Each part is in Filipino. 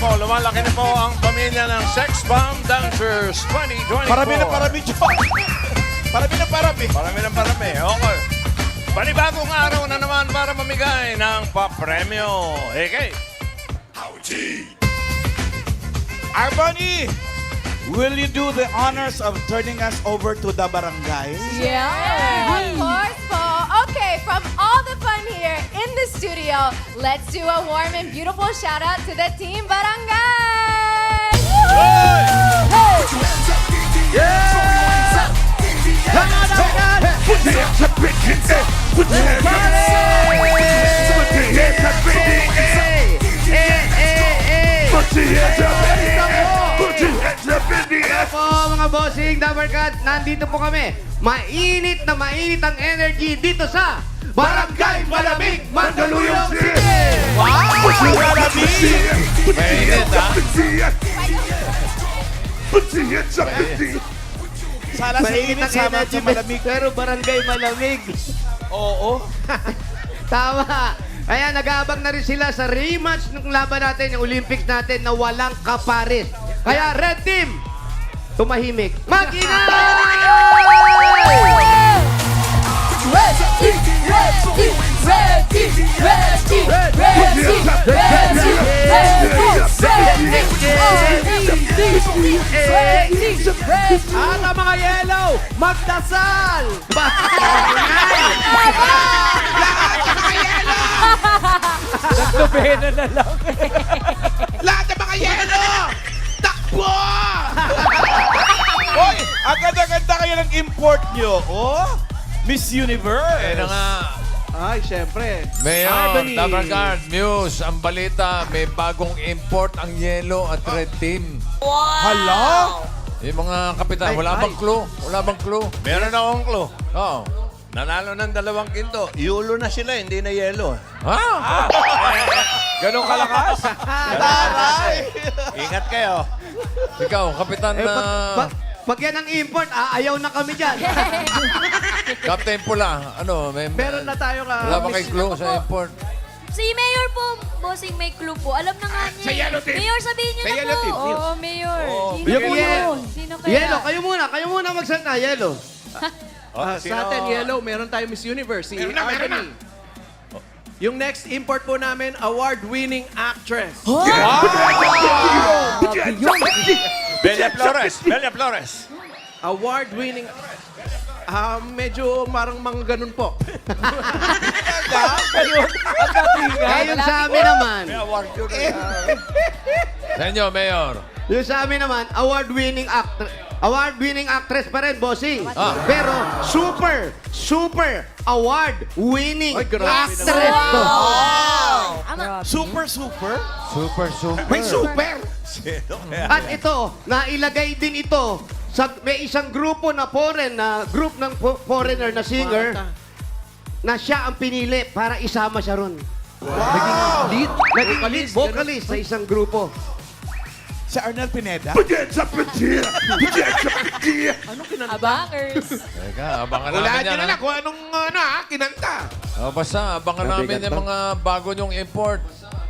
po, lumalaki na po ang pamilya ng Sex Bomb Dancers 2024. Parami na parami, John. Parami na parami. Parami na parami. Okay. Panibagong araw na naman para mamigay ng papremyo. Okay. Arboni, will you do the honors of turning us over to the barangay? Yeah, of course po. Okay, from all the fun here in the studio, let's do a warm and beautiful shout out to the Team Barangay! Po mga bossing, Dabarkad, nandito po kami. Mainit na mainit ang energy dito sa Barangay Malamig, Mandaluyong City! Wow! Malamig! Mainit, ha? Sala sa Mainit init, ang sama energy, sa malamig. pero Barangay Malamig. Oo. Tama. Kaya nag-aabang na rin sila sa rematch ng laban natin, yung Olympics natin na walang kapares. Kaya Red Team, tumahimik. Mag-ingay! At ang mga yellow, magdasal! Nagtubena na lang. Lahat ng mga yelo! Takbo! Hoy, agad-aganda kayo ng import nyo. Oh, Miss Universe. Kaya na nga. Ay, syempre. Mayor, Albany. Dabarkad, Muse, ang balita, may bagong import ang yellow at red team. Hala? Yung mga kapitan, Ay, wala ay. bang clue? Wala bang clue? Meron akong clue. Oo. Nanalo ng 2 kinto. Yulo na sila, hindi na yelo. Ha? Ganun kalakas? Taray! Ingat kayo. Ikaw, kapitan na... Pag yan ang import, ayaw na kami dyan. Captain Pula, ano, may... Meron na tayo ka. Wala ba kay clue sa import? Si Mayor po, bossing may clue po. Alam na nga niya. Sa yellow team. Mayor, sabihin niyo Sa na yellow po. team. Oo, Mayor. Sino Yung po yellow. yun? Sino kaya? Yelo, kayo muna magsalita, Yelo. Sa atin, yellow, meron tayo Miss Universe, si Meron na, meron Albany. Yung next import po namin, award-winning actress. Belia Flores. Belia Flores. Award-winning medyo marang mga ganun po. Kaya yung sa amin naman, May award yun. Sa inyo, Mayor. yung sa amin naman, award-winning actress pa rin, bossing. Ah. Pero super award-winning Ay, grabe actress to. Super. Super. May super. At ito, nailagay din ito sa may isang grupo na group ng foreigner na singer na siya ang pinili para isama siya ron. Lead? Naging lead vocalist sa isang grupo. Si Arnel Pineda. Abangers. Teka, abangan Wala namin nyo yan. na ha? lang kung anong kinanta. Basta, abangan namin yung mga bago nyong import.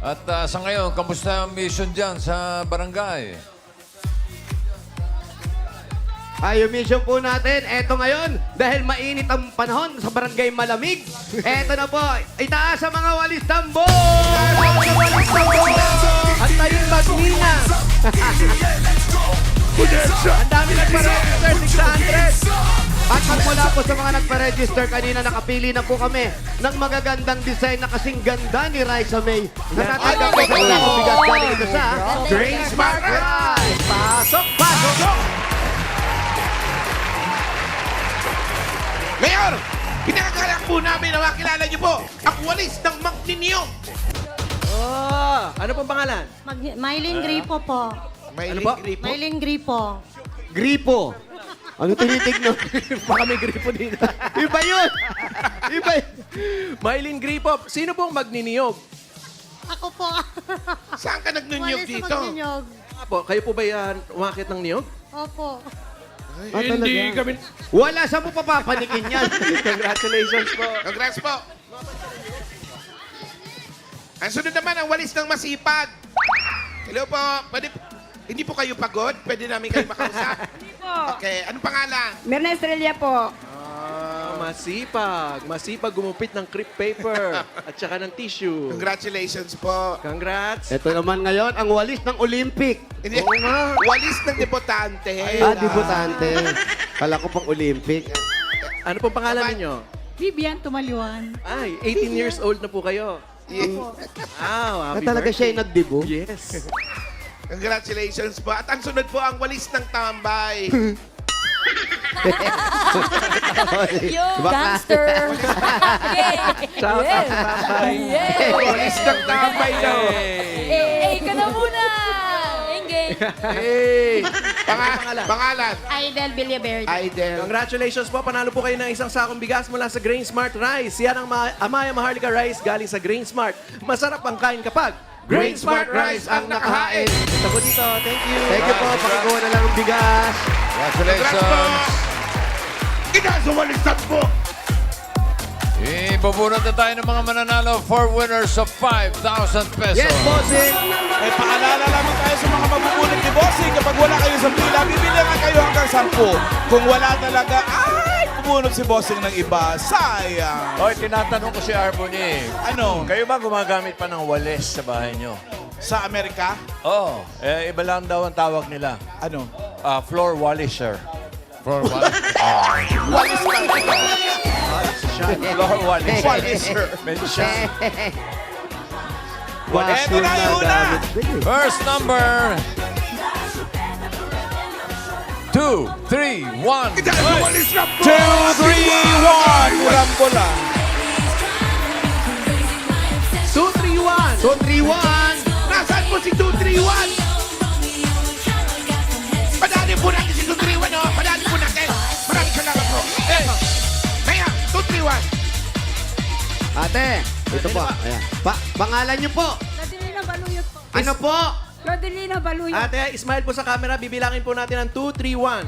At sa ngayon, kamusta ang mission dyan sa barangay? Yung mission po natin, eto ngayon, dahil mainit ang panahon sa barangay Malamig, eto na po, itaas sa mga walis tambo! At tayong magnina. Ang dami nagpa-register, 600. At magmula po sa mga nagpa-register kanina, nakapili na po kami ng magagandang design na kasing ganda ni Raisa May. Natatanggap po sa mga bigas galing ito sa Grace Smart Rice! Pasok! Mayor, pinakakalak po namin na makilala niyo po ang walis ng Magniniyong. Ano pong pangalan? Mylene Gripo po. Ano po? Mylene Gripo. Gripo. Ano tinitignan? Baka may gripo dito. Iba yun! Iba yun! Mylene Gripo, sino pong magniniyog? Ako po. Saan ka nagnunyog Wala sa dito? magninyog. Kayo po ba yan umakit ng niyog? Opo. Hindi kami... Wala, saan mo papapanikin yan? Congratulations po. Congrats po. Ang sunod naman ang walis ng masipag. Hello po. Hindi po kayo pagod? Pwede namin kayo makausap? Hindi po. Okay. Anong pangalan? Mirna Estrella po. Masipag. Masipag gumupit ng crepe paper at saka ng tissue. Congratulations po. Congrats. Ito naman ngayon, ang walis ng Olympic. Hindi, walis ng debutante. Debutante. Kala ko pang Olympic. Ano pong pangalan ninyo? Vivian Tumaliwan. Ay, 18 years old na po kayo. Wow, happy Talaga siya yung birthday. nagdibo? Yes. Congratulations po. At ang sunod po ang walis ng tambay. Yo, gangster. Shout out sa tatay. Walis ng tambay daw. Ka na muna. Engage. Hey! Pangalan? Aidel Villaverde. Idol. Congratulations po. Panalo po kayo ng isang sakong bigas mula sa Grain Smart Rice. Yan ang Amaya Maharlika Rice galing sa Grain Smart. Masarap ang kain kapag Grain Smart Rice ang nakahain. Ito po dito. Thank you. Thank you po. Pakikuha na lang ang bigas. Congratulations. Inasumalisan po! Ibubunot na tayo ng mga mananalo for winners of 5,000 pesos. Yes, bossing. May paalala lamang tayo sa mga mabubunot ni Bossing. Kapag wala kayo sa pila, bibili nga kayo hanggang 10. Kung wala talaga, ay, bubunot si Bossing ng iba. Sayang. Hoy, tinatanong ko si Arboni. Ano? Kayo ba gumagamit pa ng walis sa bahay nyo? Sa Amerika? Oo. Iba lang daw ang tawag nila. Ano? Floor walisher. For what? Walis ka. Floor walisher. Walisher. Medyo siya. Eto na yung una. First number 2, 3, 1. 2, 3, 1. Kulambola. 231. 231. Nasaan po si 231? Padali po natin si 231, oh. Padali po natin. Maraming salamat po. Kaya, 231. Ate, ito po. Ayan. Pangalan niyo po. Rodelina Baluyot po. Ano po? Rodelina Baluyot. Ate, smile po sa camera. Bibilangin po natin ang 231.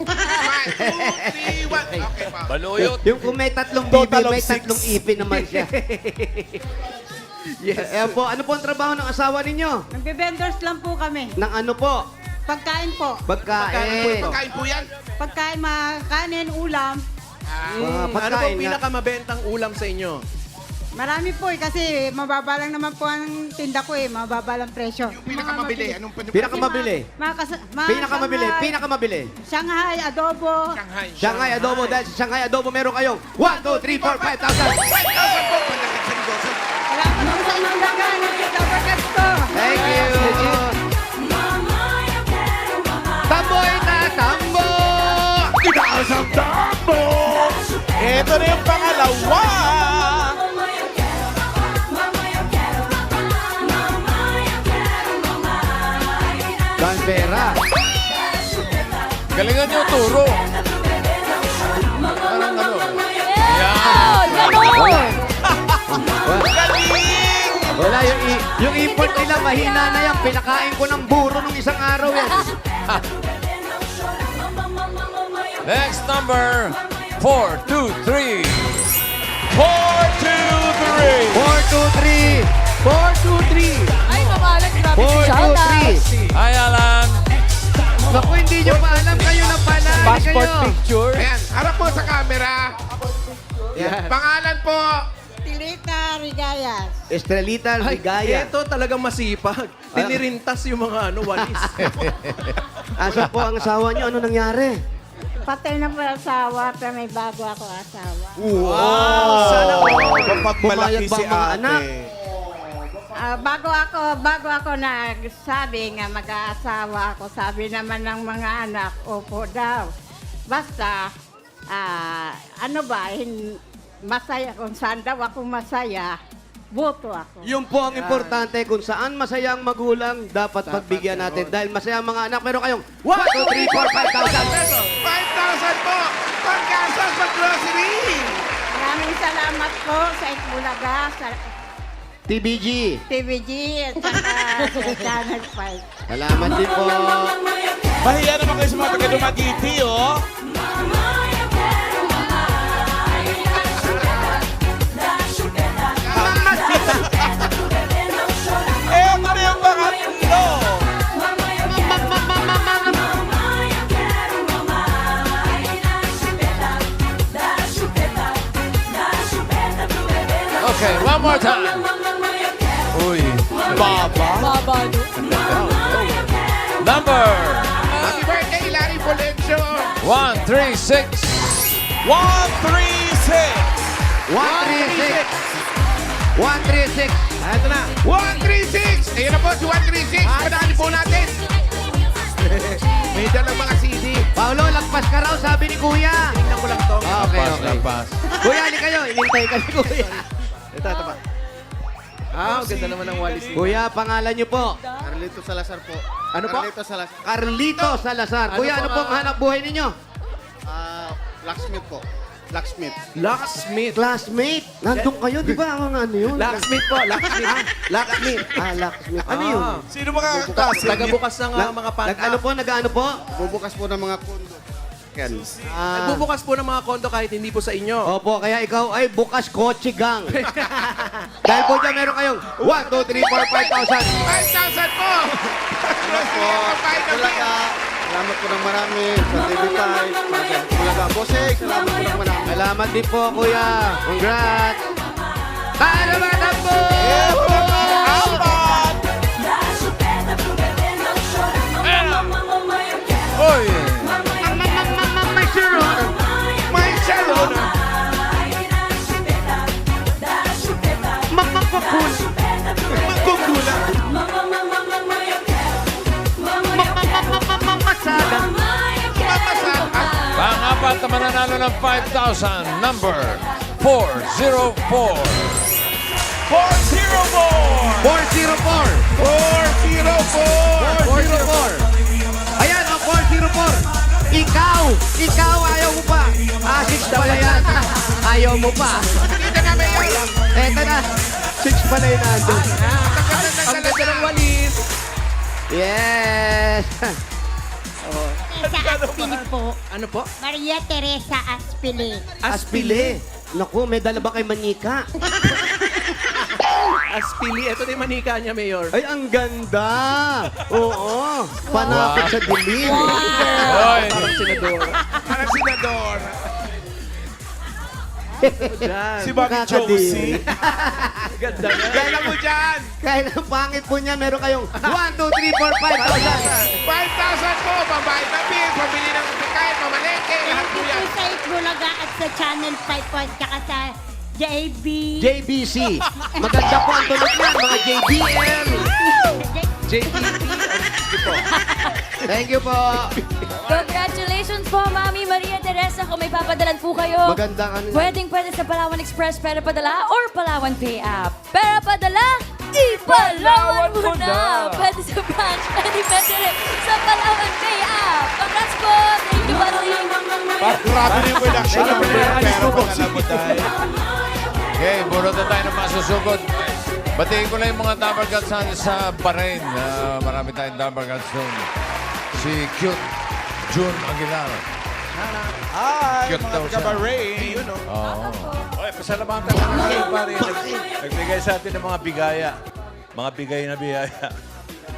231. Okay pa. Baluyot. Yung kung may tatlong Total bibi, of may 6. tatlong ipin naman siya. Yes. Po, ano po ang trabaho ng asawa ninyo? Nagbe-vendors lang po kami. Ng ano po? Pagkain po. Pagkain. Pagkain po yan. Pagkain, mga kanin, ulam. Mga Ano po pagkain nga. pinakamabentang ulam sa inyo? Marami po kasi mababa lang naman po ang tinda ko mababa lang presyo. Pinakamabili. Anong Pinakamabili. Pinakamabili. Pinakamabili. Shanghai, adobo. Shanghai. Shanghai Adobo. Dahil sa Shanghai Adobo, meron kayong 1, 2, 3, 4, 5,000. 5,000 po. Pandagdag sa negosyo. Salamat po sa inyong dagan. Dabagat ko. Thank you. Tamboy na tambo! Itaas ang tambo! Ito na yung pangalawa. Canberra. Galingan niyo turo. Parang ano. Ganon! Wala, yung import nila, mahina na yan. Pinakain ko ng buro nung isang araw yan. Next number 4, 2, 3. 4, 2, 3. 4, 2, 3. Ay, mamalag. Grabe si 4, Shout 2, 3. Hi, Alan. Naku, hindi nyo pa alam. Kayo na pala. Passport Kayo. picture. Ayan. Harap po sa camera. Yan. Pangalan po. Tilita Rigayas. Estrelita Ay, Ligaya. ito talagang masipag. Tinirintas yung mga walis. Asa po ang asawa nyo? Ano nangyari? Patay na po ang asawa, pero may bago ako asawa. Sana po. Pumayag Pagmalaki ba si ang mga ate. anak? Bago ako nagsabi nga mag-aasawa ako, sabi naman ng mga anak, opo daw. Basta, masaya kung saan daw ako masaya, boto ako. Yun po ang importante. Kung saan masaya ang magulang, dapat pagbigyan natin. Dahil masaya ang mga anak, meron kayong 1, 2, 3, 4, 5,000 pesos. 5,000 po. Pagkasas sa grocery. Maraming salamat po sa Itbulaga, sa TBG. TVG, at saka sa Channel 5. Salamat din po. Mahiya naman kayo sa mga taga-Dumaguete, oh. Eto na yung pangatlo. Baba, no? Number Happy birthday, Larry Polencio. 136. 136. 136. 136. Ito na. 136. Ayun na po, si 136. Padali po natin. May dalang mga CD. Paolo, lagpas ka raw, sabi ni Kuya. Tingnan ko lang to. Okay, Lampas, okay. lampas. Kuya, hindi kayo. Inintay ka ni Kuya. Ito pa. Ang ganda naman ng walis. Kuya, pangalan niyo po? Carlito Salazar po. Ano po? Carlito Salazar. Carlito Salazar. Ano Kuya, po ano ang- pong hanap buhay ninyo? Locksmith po. Locksmith. Locksmith. Classmate. Nandun kayo, di ba? Ang ano yun? Locksmith po. Locksmith. Locksmith. Locksmith. Ano yun? Sino mga kaklase? Tagabukas ng mga panta. Nag-ano po, nag-ano po? Bubukas po ng mga kondo. Yan. Nagbubukas po ng mga kondo kahit hindi po sa inyo. Opo, kaya ikaw ay bukas kotse gang. Dahil po dyan, meron kayong 1, 2, 3, 4, 5,000. 5,000 po. Salamat po. Talaga. Salamat po ng marami sa TV5. Talaga. Bosek, salamat po ng marami. Salamat din po, kuya. Congrats. Paramatan po! Apat. Oy! May sirot. May salon. Magpapakul. Magkukulang. Mamasaga. Pang-apat na mananalo ng 5,000. Number 404. 404. 404. 404. 404. Ayan, ang 404. Ikaw, ayaw mo pa. 6 pala yan. Ayaw mo pa. Dito na, Mayor. Eto na. 6 pala yun nandun. Ang ganda ng walis. Yes. Teresa Aspili po. Ano po? Maria Teresa Aspili. Aspili. Naku, may dala ba kay Manika? Aspili. Ito na yung manika niya, Mayor. Ay, ang ganda. Oo. Panapit sa dilim. Oy! Parang senador. Parang senador. Diyan. Si Bobby Josie. Ganda na. Gala mo dyan. Kahit ang pangit po niya, meron kayong 1, 2, 3, 4, 5,000. 5,000 po. Pambayad na bill. Pabili ng pagkain. Pamalengke. Lahat po Thank yan. you sa Itbulaga at sa Channel 5 po at saka sa JB. JBC. Maganda po ang tunog niyan, mga JBL. Thank you po. Congratulations po, Mami Maria Teresa. Kung may papadalan po kayo, Magandang ano. pwede sa Palawan Express, pera padala, or Palawan Pay App. Pera padala, ipalawan mo na. Pwede sa branch, pwede rin sa Palawan Pay App. Congrats po! Thank you, Bossing! Grabe rin yung production ng pero pala mo dahil. Okay, bunot na tayo ng masusugod. Batiin ko lang yung mga Dabber Cats sa Bahrain. Marami tayong Dabber Cats doon. Si Cute June Aguilar. Hi, Cute daw mga siya. taga-Bahrain. You know. Oo. Oy, pasalamatan ko na kayo, pare. Nagbigay sa atin ng mga bigaya. Mga bigay na biyaya.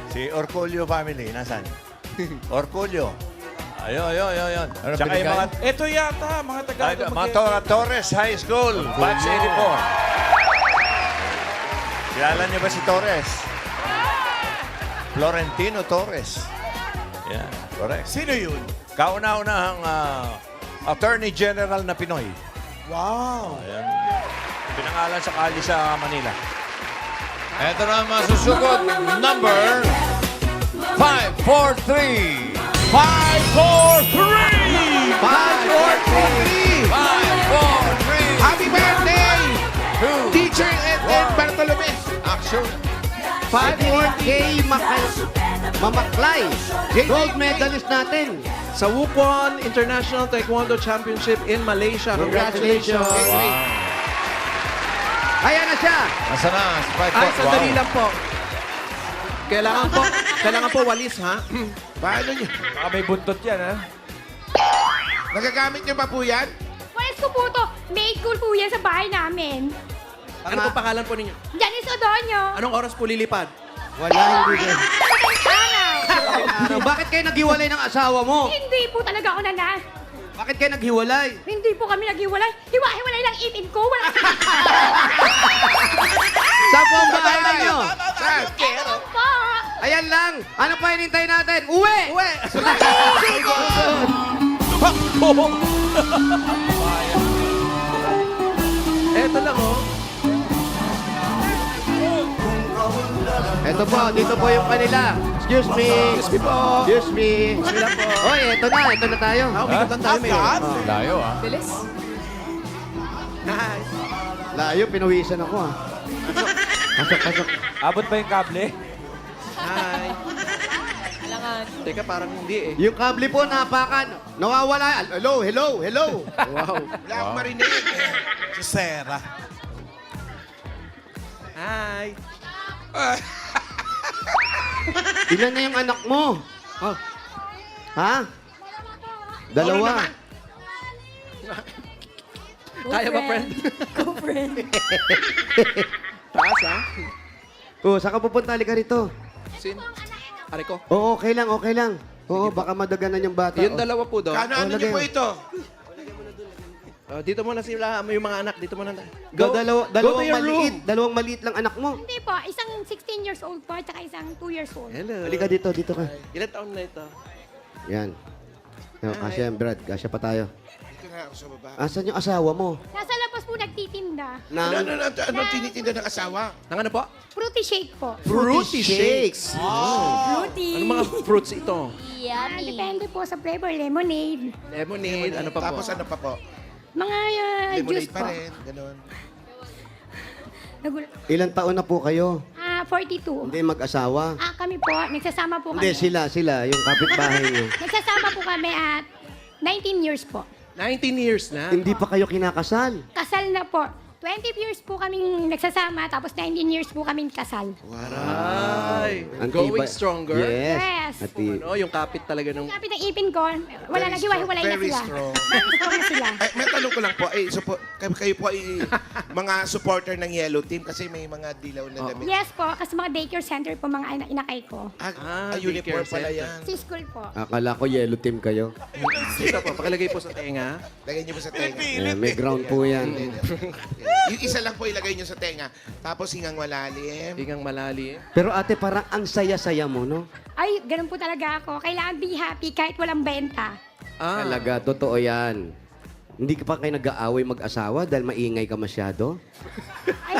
Si Orcolio family, nasan? Orcolio. Ayun. Ano Tsaka yung binigay? mga, Ito yata, mga Torres High School, batch 84. Kilala niyo ba si Torres? Florentino Torres. Yeah, correct. Sino yun? Kauna-unahang Attorney General na Pinoy. Wow. Ayan. Pinangalan sa kali sa Manila. Ito na ang masusugod. Number 543. 543. 543. 543. Happy birthday! Two. Teacher Ed Bartolome. Action. 5K Mamaklay. Gold medalist natin. Sa Wukwon International Taekwondo Championship in Malaysia. Congratulations. Ayan na siya. Nasa na? Si Ay, sandali Wow. lang po. Kailangan po walis, ha? Paano nyo? Baka may buntot yan, ha? Nagagamit nyo pa po yan? Walis ko po to. Made cool po yan sa bahay namin. Ano po pangalan po ninyo? Janice Odonio. Anong oras po lilipad? Wala, hindi din. Araw. Bakit kayo naghiwalay ng asawa mo? Hindi po talaga ako nana. Bakit kayo naghiwalay? Hindi po kami naghiwalay. Hiwa-hiwalay lang itin ko. Wala. Saan po ang bahay ninyo? Saan? Ano pa hinintay natin? Uwi! Uwe! Eto lang, oh. Ito po, dito po yung kanila. Excuse me. Excuse me po. Excuse me. Excuse me po. Oy, ito na tayo. Umikot lang tayo, Mayor. Layo, ah. Bilis. Nice. Layo, pinawisan ako ah. Pasok. Abot ba yung kable? Hi. Teka, parang hindi eh. Yung kable po napakan. Nawawala. Hello. Wow. Wala akong marinig. Si Sarah. Hi. Ilan na yung anak mo? Ha? Dalawa. Kaya ba, friend? Go, friend. Taas, ha? Oh, saan ka pupunta? Halika rito. Sin? Ari ko. Oo, okay lang. Oo, baka madaganan yung bata. Yung Oh. dalawa po doon. Ano niyo po ito? Dito muna sila, yung mga anak. Dito muna. Dalawang to your maliit. room. Dalawang maliit lang anak mo. Hindi po, isang 16 years old po at saka isang 2 years old. Hello. Halika dito ka. Ilan taon na ito? Yan. Kasya, Brad. Kasya pa tayo. Dito na ako sa baba. Asan yung asawa mo? Nasa labas po nagtitinda. Ano tinitinda ng asawa? Nang ano po? Fruity shake po. Fruity shakes. Fruity. Ano mga fruits ito? Ah, depende po sa flavor. Lemonade. Lemonade, ano pa po? Tapos ano pa po? Mga juice Lemonade pa po. rin. Ganon. Ilan taon na po kayo? 42. Hindi mag-asawa. Kami po, nagsasama po Hindi, kami. sila. Yung kapitbahay niyo. Nagsasama po kami at 19 years po. 19 years na. Hindi pa kayo kinakasal. Kasal na po. 20 years po kaming nagsasama, tapos 19 years po kaming kasal. Aray. Ang Going tibay. stronger. Yes. Yes. At Ano, yung kapit talaga ng... Kapit ng ipin ko, wala na, hiwa-hiwalay na Very sila. strong. Very strong na sila. Ay, may tanong ko lang po. Kayo po ay mga supporter ng Yellow Team kasi may mga dilaw na damit. Yes po, kasi mga daycare center po mga inakay ko. Uniform daycare pala center. yan. Sa school po. Akala ko yellow team kayo. Ito po, pakilagay po sa tenga. Lagay niyo po sa tenga. May ground po yan. Yung isa lang po ilagay niyo sa tenga. Tapos hingang malalim. Hingang malalim. Pero ate, parang ang saya-saya mo, no? Ay, ganun po talaga ako. Kailangan be happy kahit walang benta. Talaga, totoo yan. Hindi ka pa kayo nag-aaway mag-asawa dahil maingay ka masyado? Ay,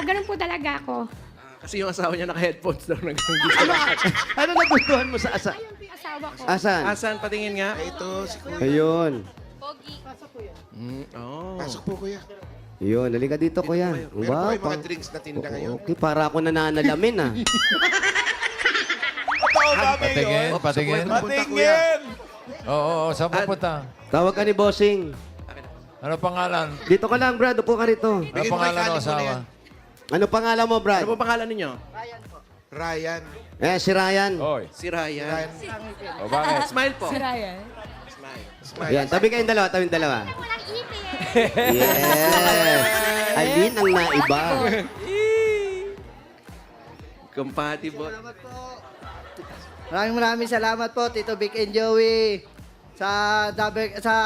ganun po talaga ako. Kasi yung asawa niya naka-headphones daw. Ano nagustuhan mo sa Ayun po yung asawa ko. asan? Asan? Patingin nga. Ito, si Kuya. Ayun. Oh. Pasok po, Kuya. Yun, halika dito, kuya. Meron po Wow, yung mga drinks na tinda ngayon. okay, para ako nananalamin, ah. Patingin. Patingin! Oo, saan pupunta? Tawag ka ni Bossing. Ano pangalan? Dito ka lang, Brad. Upo ka rito. Ano Bigyan mo pangalan kay ng Kali muna asawa? yan. Ano pangalan mo, Brad? Ano po pangalan ninyo? Ryan. Si Ryan. Oy. Si Ryan. O bakit? Smile po. Si Ryan. Yan, tabi kayong dalawa, Walang ipin. Yes. Alin ang naiba? Compatible. Maraming salamat po, Tito Vic and Joey. Sa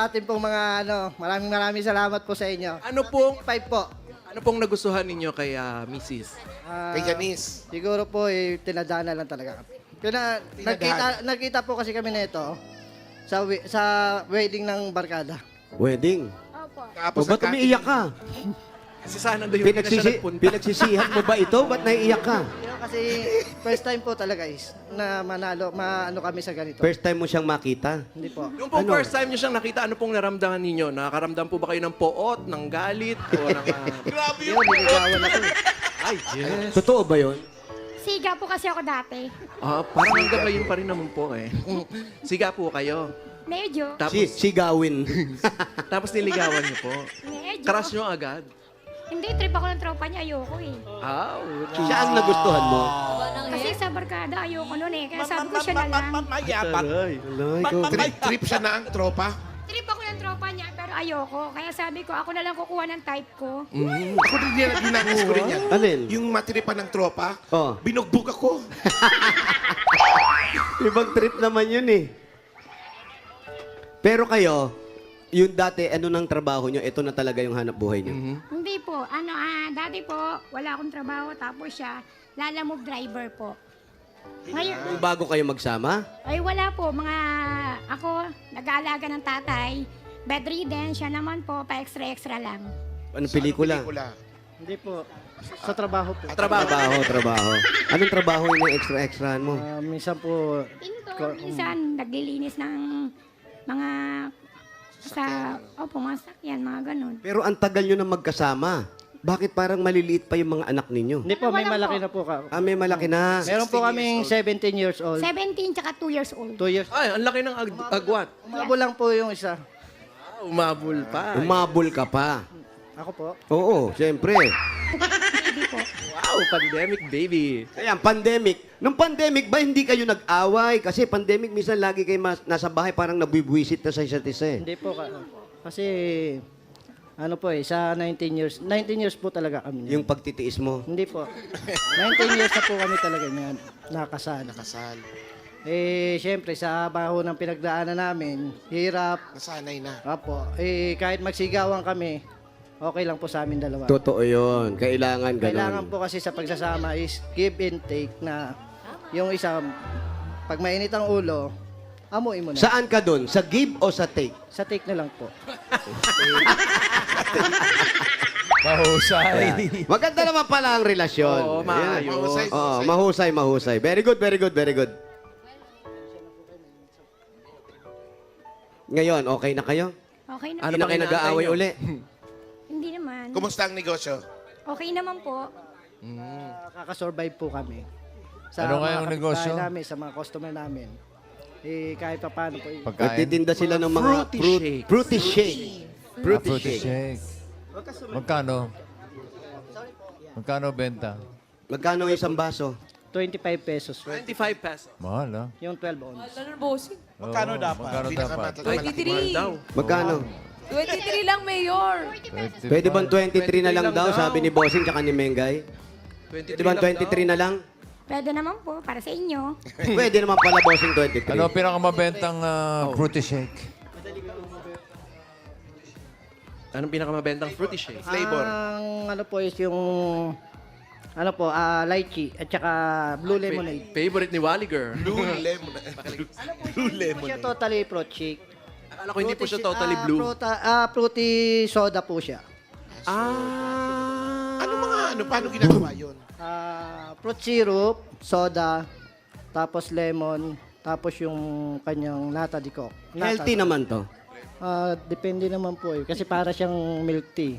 ating pong mga maraming salamat po sa inyo. Ano pong, 5 po. ano pong nagustuhan ninyo kay Mrs.? Kay Janice. Siguro po, tinadhana lang talaga kami. Nagkita po kasi kami nito sa wedding ng barkada. Wedding. Opo. Tapos O, ba't umiiyak ka? Kasi sana doon yung hindi na siya nagpunta. Pinagsisihan mo ba ito? Ba't naiiyak ka? Kasi first time po talaga is na maano kami sa ganito. First time mo siyang makita. Hindi po. Yung pong Ano? first time niyo siyang nakita, ano pong naramdaman ninyo? Nakakaramdam po ba kayo ng poot, ng galit, o ng... Grabe Yun, niligawan ako. Ay, yes. Totoo ba yun? Siga po kasi ako dati. Parang hanggang ngayon pa rin naman po eh. Siga po kayo. Medyo. Tapos, Sigawin. tapos niligawan niyo po. Medyo. Crush niyo agad. Hindi, trip ako ng tropa niya. Ayoko eh. Siya ang nagustuhan mo. Kasi sa barkada, ayoko nun eh. Kaya sabi ko siya na lang. Mayapat. Alay, ko. Trip siya na ang tropa. Trip ako ng tropa niya, pero ayoko. Kaya sabi ko, ako na lang kukuha ng type ko. Ako din dinanas ko rin yan. Alin? Yung matripan ng tropa, Oh. binugbog ako. Ibang trip naman yun eh. Pero kayo, yung dati, ano nang trabaho nyo? Ito na talaga yung hanap buhay nyo. Hindi po. Dati po, wala akong trabaho. Tapos siya, lalamove driver po. Ngayon, Bago kayo magsama? ay wala po. Ako, nag-aalaga ng tatay. Bedridden, siya naman po, pa-extra-extra lang. Anong pelikula? Hindi po. Sa trabaho po. Trabaho. Anong trabaho yung extra-extrahan mo? Minsan po, Pinto, minsan, naglilinis ng mga mga sakyan, mga ganun. Pero ang tagal nyo na magkasama. Bakit parang maliliit pa yung mga anak ninyo? hindi po, may Wala malaki po. na po. May malaki na. Meron po kaming 17 years old. 17 tsaka 2 years old. 2 years. Ay, ang laki ng agwat. Umabo lang po yung isa. Umabol pa. Umabol ka pa. Ako po. Oo, siyempre. Wow, pandemic baby. Kaya pandemic. Nung pandemic ba hindi kayo nag-away? Kasi pandemic minsan lagi kayo nasa bahay parang nabibwisit na sa isa't isa eh. Hindi po. Kasi, sa 19 years po talaga kami. Yung pagtitiis mo. Hindi po. 19 years na po kami talaga niyan. Nakasal. Siyempre, sa baho ng pinagdaanan namin, hirap. Nasanay na. Apo. Kahit magsigawan kami, okay lang po sa amin dalawa. Totoo yun. Kailangan ganun. Kailangan po kasi sa pagsasama is give and take na yung isa, pag mainit ang ulo, amuin mo na. Saan ka dun? Sa give o sa take? Sa take na lang po. Mahusay. Maganda naman pala ang relasyon. Oo, maayos. Yan. Oo, mahusay. Very good. Ngayon, okay na kayo? Okay na. Ano Hindi na pa kayo nag-aaway nyo? uli? Hindi naman. Kumusta ang negosyo? Okay naman po. Kakasurvive po kami. Sa Ano nga mga yung kapitbahay negosyo? Namin, sa mga customer namin. Kahit pa paano po. Pagkain. Nagtitinda sila ng mga fruity shake. Fruity shake. Magkano? Magkano benta? Magkano ang isang baso? 25 pesos. 25 pesos. Mahal, ah. Yung 12 ounce. Magkano dapat? Magkano dapat? 23. Daw. Magkano? 23 lang, Mayor. Pwede bang 23 na lang daw, sabi ni Bossing tsaka ni Mengay? Pwede bang 23 na lang? Pwede naman po, para sa inyo. Pwede naman pala Bossing 23. Ano ang pinakamabentang fruity shake? Anong pinakamabentang fruity shake? Flavor. Ang po is yung lychee at saka blue lemonade. Favorite ni Wally Girl. Blue lemon. Blue lemon. Siya totally fruit shake. Akala ko hindi po siya totally blue. Fruity soda po siya. Paano ginagawa yun? Fruit syrup, soda, tapos lemon, tapos yung kanyang nata de coke. Healthy naman to. Depende naman po eh. Kasi para siyang milk tea.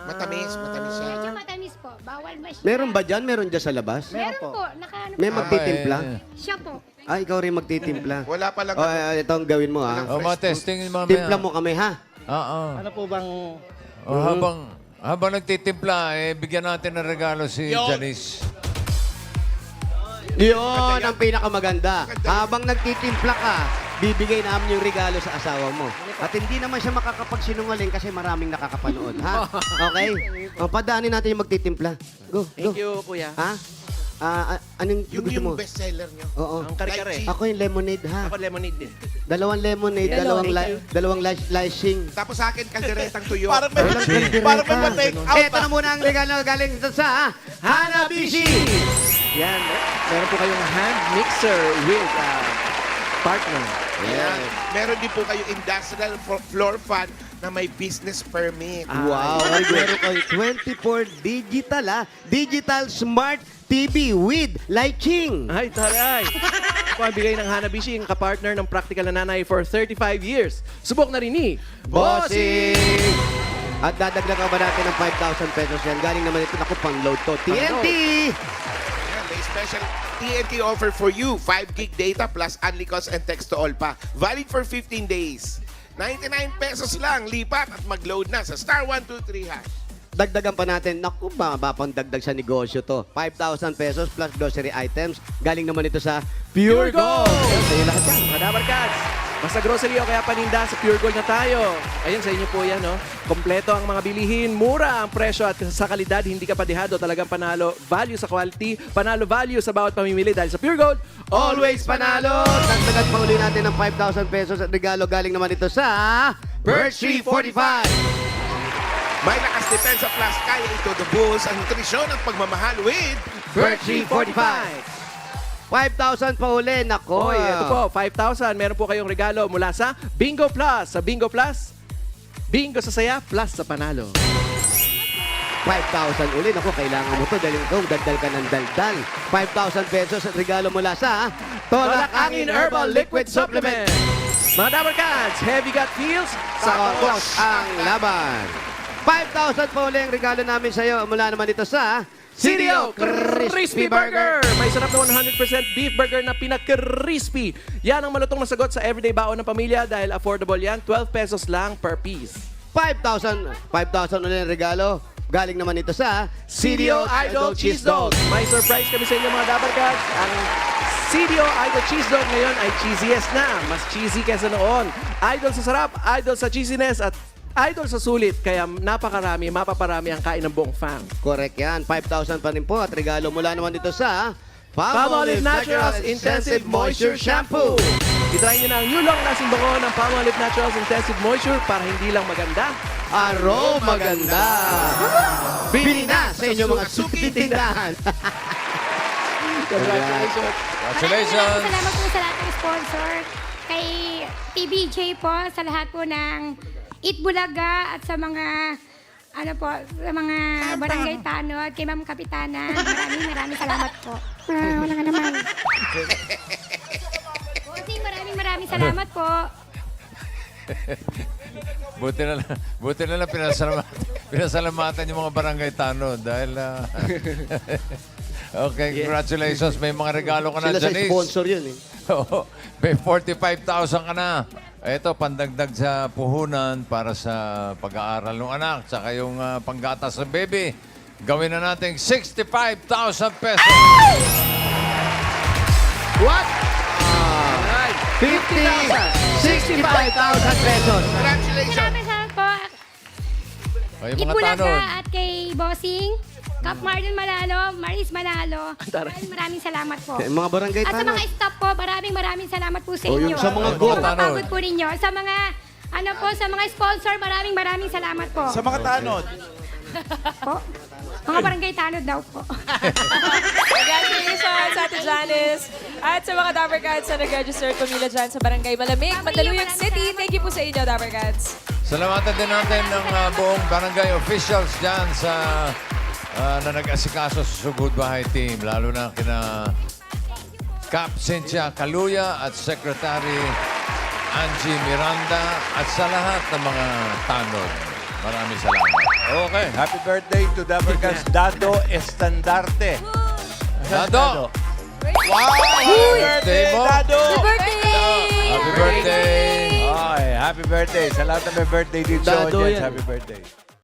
Matamis siya. Medyo matamis po. Bawal masyado. Meron ba dyan? Meron dyan sa labas? Meron po. Nakaano May po. magtitimpla? Siya po. Ikaw rin magtitimpla. Wala palang Ito ang gawin mo ha. O, mga testing mamaya. Timpla mo kami ha. Oo. Ano po bang... Habang nagtitimpla, bigyan natin ng regalo si Janice. Yun ang pinakamaganda. Habang nagtitimpla ka, bibigay namin yung regalo sa asawa mo. At hindi naman siya makakapagsinungaling kasi maraming nakakapanood. Ha? Okay? Padaanin natin yung magtitimpla. Go, go. Thank you, Kuya. Ha? Anong yung gusto mo? best seller nyo. Oo. Ang kare-kare. Lychee. Ako yung lemonade ha. Ako lemonade din. Dalawang lemonade, dalawang lashing. Tapos sa akin, kalderetang tuyo. Parang may ma-take out. Ito na muna ang regalo galing sa Hanabishi! Yan. Meron po kayong hand mixer with partner. Ayan. Meron din po kayo industrial floor fan na may business permit. Wow! Meron kayo 24 digital Digital Smart TV with lighting. Ay, taray! Ako ang bigay ng Hanabishi, yung kapartner ng practical na nanay for 35 years. Subok na rin ni Bossing! At dadagdagan ba natin ng 5,000 pesos yan? Galing naman ito, naku, pang-load to. TNT! Ayan, may special TNT offer for you. 5 gig data plus only calls and text to all pa. Valid for 15 days. 99 pesos lang. Lipat at mag-load na sa *123#. Dagdagan pa natin, naku, mababang dagdag sa negosyo to. 5,000 pesos plus grocery items. Galing naman ito sa Pure Gold! Sa'yo lahat yan. Mga Dabar Cats, basta grocery o kaya paninda, sa Pure Gold na tayo. Ayun, sa inyo po yan, no? Kompleto ang mga bilihin, mura ang presyo at sa kalidad, hindi ka padihado. Talagang panalo value sa quality, panalo value sa bawat pamimili dahil sa Pure Gold, Always panalo! Dagdagan pa uli natin ng 5,000 pesos at regalo galing naman ito sa Birch Tree 45! May lakas depensa plus kaya ito the bulls ang nutrisyon at pagmamahal with Birch Tree 45! 5,000 pa uli. Nako. Oy, ito po, 5,000. Meron po kayong regalo mula sa Bingo Plus. Sa Bingo Plus, bingo sa saya, plus sa panalo. 5,000 uli. Naku, kailangan mo to dahil ikaw daldal ka ng daldal. 5,000 pesos at regalo mula sa Tolak Angin Herbal Liquid Supplement. Mga Dabber Cats, heavy gut feels Sa Kokos ang laban. 5,000 pa uli ang regalo namin sa iyo mula naman dito sa CDO Crispy Burger. May sarap na 100% beef burger na pinaka-crispy. Yan ang malutong na sagot sa everyday baon ng pamilya dahil affordable yan. 12 pesos lang per piece. 5,000 uli ang regalo. Galing naman ito sa CDO Idol Cheese Dog. May surprise kami sa inyo mga Dabber Cats. Ang CDO Idol Cheese Dog ngayon ay cheesiest na. Mas cheesy kesa noon. Idol sa sarap, idol sa cheesiness at idol sa sulit. Kaya napakarami, mapaparami ang kain ng buong fam. Correct yan. 5,000 pa rin po at regalo mula naman dito sa Palmolive Naturals Intensive Moisture Shampoo. I-try nyo na ang new long-lasting bango ng Palmolive Naturals Intensive Moisture para hindi lang maganda, aroma ganda. Bili na sa inyong mga sukitindahan. Congratulations. Congratulations! Salamat po sa lahat ng sponsor. Kay TBJ po, sa lahat po ng Eat Bulaga at sa mga sa mga barangay tanod, kay Ma'am Kapitana. Maraming salamat po. Wala nga naman. Bossing, maraming salamat po. Buti na lang pinasalamatan yung mga barangay tanod dahil okay, congratulations. May mga regalo ka na, Sila sa Janice. sponsor yun eh. Oo, may 45,000 ka na. Ito, pandagdag sa puhunan para sa pag-aaral ng anak. Tsaka yung panggatas sa baby. Gawin na natin 65,000 pesos. What? 65,000 pesos. Congratulations! Maraming salamat po. O, yung Eat mga tanod. Bulaga at kay Bossing, Cap Marlon Manalo, Maris Manalo. Maraming salamat po. Mga barangay At sa tanod. mga staff po, maraming salamat po sa O, inyo. yung sa mga go. Napapagod po ninyo. Sa mga, sa mga sponsor, maraming salamat po. Sa mga tanod. Po. Mga barangay tanod daw po. Congratulations, Ate Janice. At sa mga Dabber Cats na nag-register, pumila dyan sa Barangay Malamig, Mandaluyong City. Thank you po sa inyo, Dabber Cats. Salamatan din natin ng buong barangay officials dyan sa na nag-asikaso sa Sugod Bahay Team. Lalo na kina Cap Cynthia Caluya at Secretary Angie Miranda at sa lahat ng mga tanod. Maraming salamat. Okay, happy birthday to Dabber Cats Dado Estandarte. Dado! Wow! Happy birthday, mo? Dado! Happy birthday! Okay, happy birthday. Sa lahat na may birthday dito sa Dado audience, yan. happy birthday.